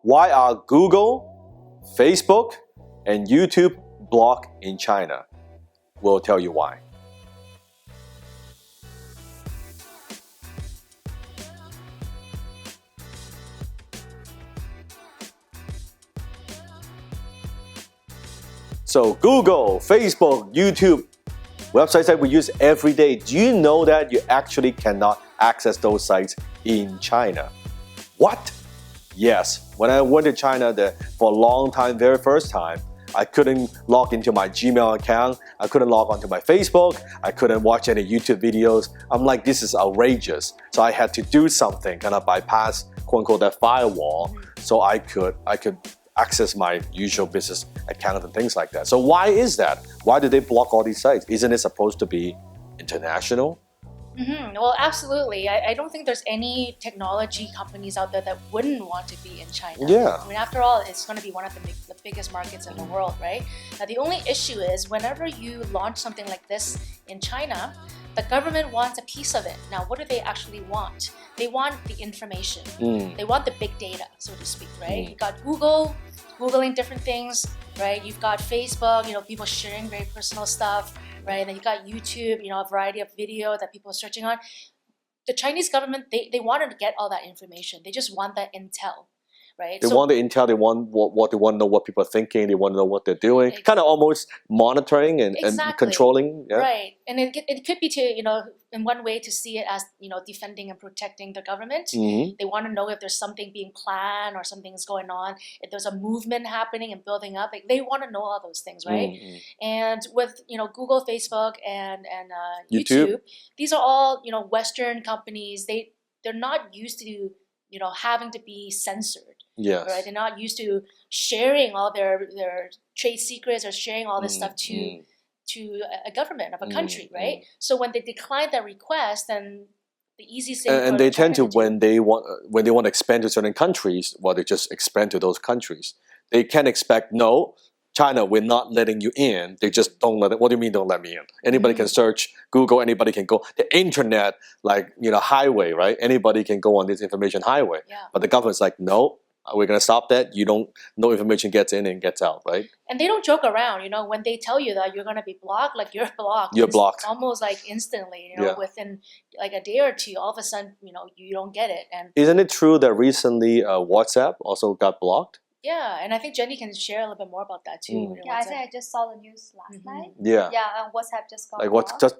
Why are Google, Facebook, and YouTube blocked in China? We'll tell you why. So Google, Facebook, YouTube, websites that we use every day. Do you know that you actually cannot access those sites in China? What? Yes, when I went to China for a long time, very first time, I couldn't log into my Gmail account, I couldn't log onto my Facebook, I couldn't watch any YouTube videos. I'm like, this is outrageous. So I had to do something, kind of bypass, quote unquote, that firewall, so I could access my usual business account and things like that. So why is that? Why do they block all these sites? Isn't it supposed to be international? Well, absolutely. I don't think there's any technology companies out there that wouldn't want to be in China. Yeah. I mean, after all, it's going to be one of the biggest markets in the world, right? Now, the only issue is whenever you launch something like this in China, the government wants a piece of it. Now, what do they actually want? They want the information. They want the big data, so to speak, right? You got Google, Googling different things, right? You've got Facebook, people sharing very personal stuff, right? And then you've got YouTube, a variety of video that people are searching on. The Chinese government, they want to get all that information. They just want that intel, right? They want the intel, they want what they want to know what people are thinking, they want to know what they're doing. Exactly. Kind of almost monitoring and controlling. Yeah? Right. And it could be to, in one way to see it as, defending and protecting the government. They want to know if there's something being planned or something's going on, if there's a movement happening and building up. They want to know all those things, right? And with, Google, Facebook, and YouTube, these are all, Western companies. They're not used to, having to be censored. Yes. Right? They're not used to sharing all their trade secrets or sharing all this stuff to a government of a country, right? So when they decline that request, then the easiest thing and they tend to when they want to expand to certain countries, they just expand to those countries. They can't expect China, we're not letting you in. They just don't let it. What do you mean don't let me in? Anybody can search Google, anybody can go. The internet, highway, right? Anybody can go on this information highway. Yeah. But the government's like, no, we're going to stop that. No information gets in and gets out, right? And they don't joke around, when they tell you that you're going to be blocked, you're blocked. You're blocked. Almost instantly, within a day or two, all of a sudden, you don't get it. And isn't it true that recently WhatsApp also got blocked? Yeah, and I think Jenny can share a little bit more about that too. Yeah, I think I just saw the news last night. Yeah. Yeah, WhatsApp just got blocked. Just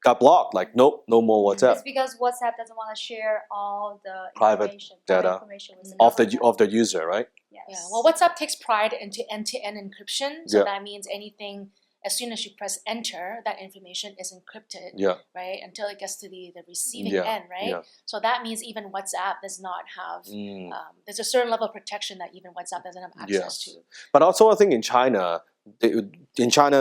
got blocked. Nope, no more WhatsApp. It's because WhatsApp doesn't want to share all the private data with of the user, right? Yes. Yeah. Well, WhatsApp takes pride into end-to-end encryption, so that means anything. As soon as you press enter, that information is encrypted, right, until it gets to the receiving end, right? Yeah. So that means even WhatsApp does not have, there's a certain level of protection that even WhatsApp doesn't have access to. But also I think in China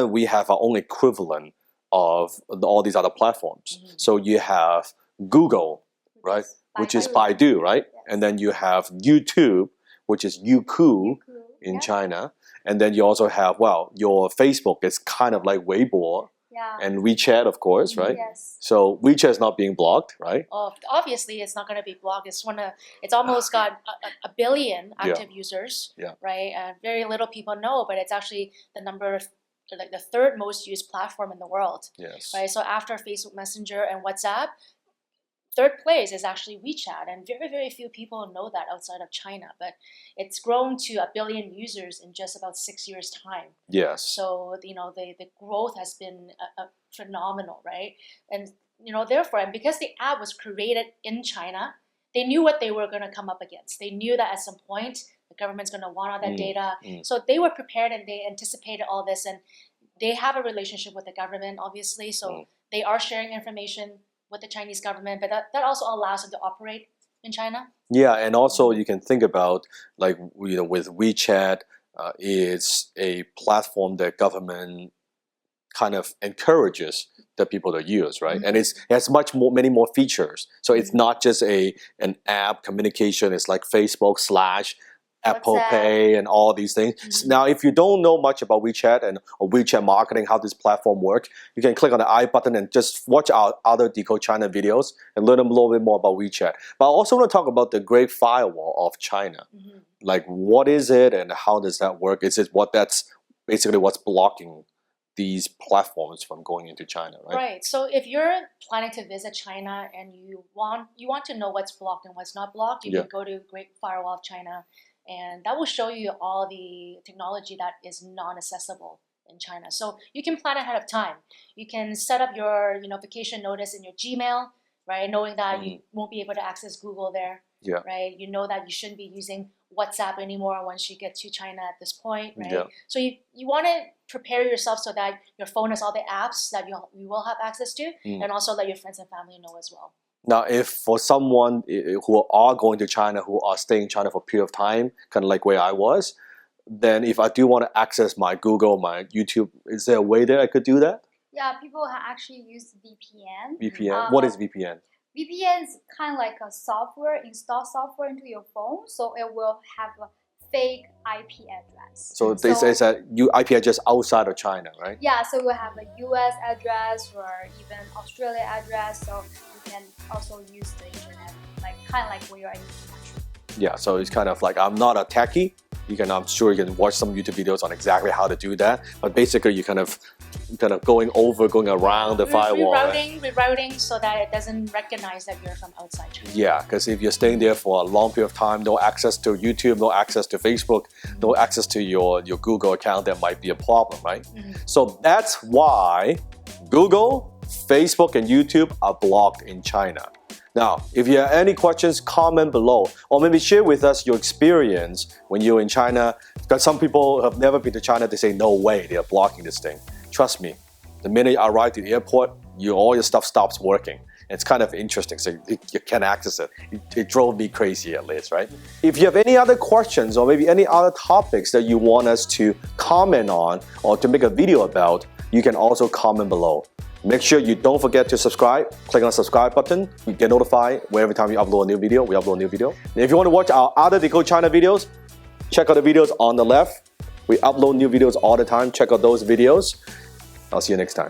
we have our own equivalent of all these other platforms. So you have Google, right, which is Baidu, right? Yes. And then you have YouTube, which is Youku in China. And then you also have, your Facebook is kind of like Weibo, and WeChat, of course, right? Yes. So WeChat is not being blocked, right? Oh, obviously, it's not going to be blocked. It's almost got a billion active users, right? Very little people know, but it's actually the third most used platform in the world. Yes. Right. So after Facebook Messenger and WhatsApp, third place is actually WeChat, and very, very few people know that outside of China. But it's grown to 1 billion users in just about 6 years' time. Yes. So the growth has been phenomenal, right? And therefore, and because the app was created in China, they knew what they were going to come up against. They knew that at some point the government's going to want all that data. So they were prepared and they anticipated all this, and they have a relationship with the government, obviously. So they are sharing information with the Chinese government, but that also allows them to operate in China. Yeah, and also you can think about with WeChat, it's a platform that government kind of encourages the people to use, right? And it has many more features. So it's not just an app communication. It's like Facebook / Apple Pay and all these things. Now, if you don't know much about WeChat or WeChat marketing, how this platform works, you can click on the I button and just watch our other Decode China videos and learn a little bit more about WeChat. But I also want to talk about the Great Firewall of China. Like, what is it and how does that work? Is it that's basically what's blocking these platforms from going into China, right? Right. So if you're planning to visit China and you want to know what's blocked and what's not blocked, you Yeah. can go to Great Firewall of China, and that will show you all the technology that is non-accessible in China. So you can plan ahead of time. You can set up your vacation notice in your Gmail, right? Knowing that you won't be able to access Google there, Yeah. right? You know that you shouldn't be using WhatsApp anymore once you get to China at this point, right? Yeah. So you want to prepare yourself so that your phone has all the apps that you will have access to, and also let your friends and family know as well. Now, if for someone who are going to China, who are staying in China for a period of time, kind of like where I was, then if I do want to access my Google, my YouTube, is there a way that I could do that? Yeah, people actually use VPN. VPN? What is VPN? VPN is kind of like a software, install software into your phone, so it will have a fake IP address. So this is a IP address outside of China, right? Yeah, so we have a US address or even Australia address, so you can also use the internet, like kind of like when you're in the country. Yeah, so it's kind of like, I'm not a techie. I'm sure you can watch some YouTube videos on exactly how to do that. But basically, you kind of going around the firewall. Rerouting so that it doesn't recognize that you're from outside China. Yeah, because if you're staying there for a long period of time, no access to YouTube, no access to Facebook, no access to your Google account, that might be a problem, right? So that's why Google, Facebook, and YouTube are blocked in China. Now, if you have any questions, comment below, or maybe share with us your experience when you're in China. Because some people have never been to China, they say, no way, they are blocking this thing. Trust me, the minute you arrive to the airport, all your stuff stops working. It's kind of interesting, so you can't access it. It drove me crazy at least, right? If you have any other questions or maybe any other topics that you want us to comment on or to make a video about, you can also comment below. Make sure you don't forget to subscribe. Click on the subscribe button. You get notified every time we upload a new video. And if you want to watch our other Decode China videos, check out the videos on the left. We upload new videos all the time. Check out those videos. I'll see you next time.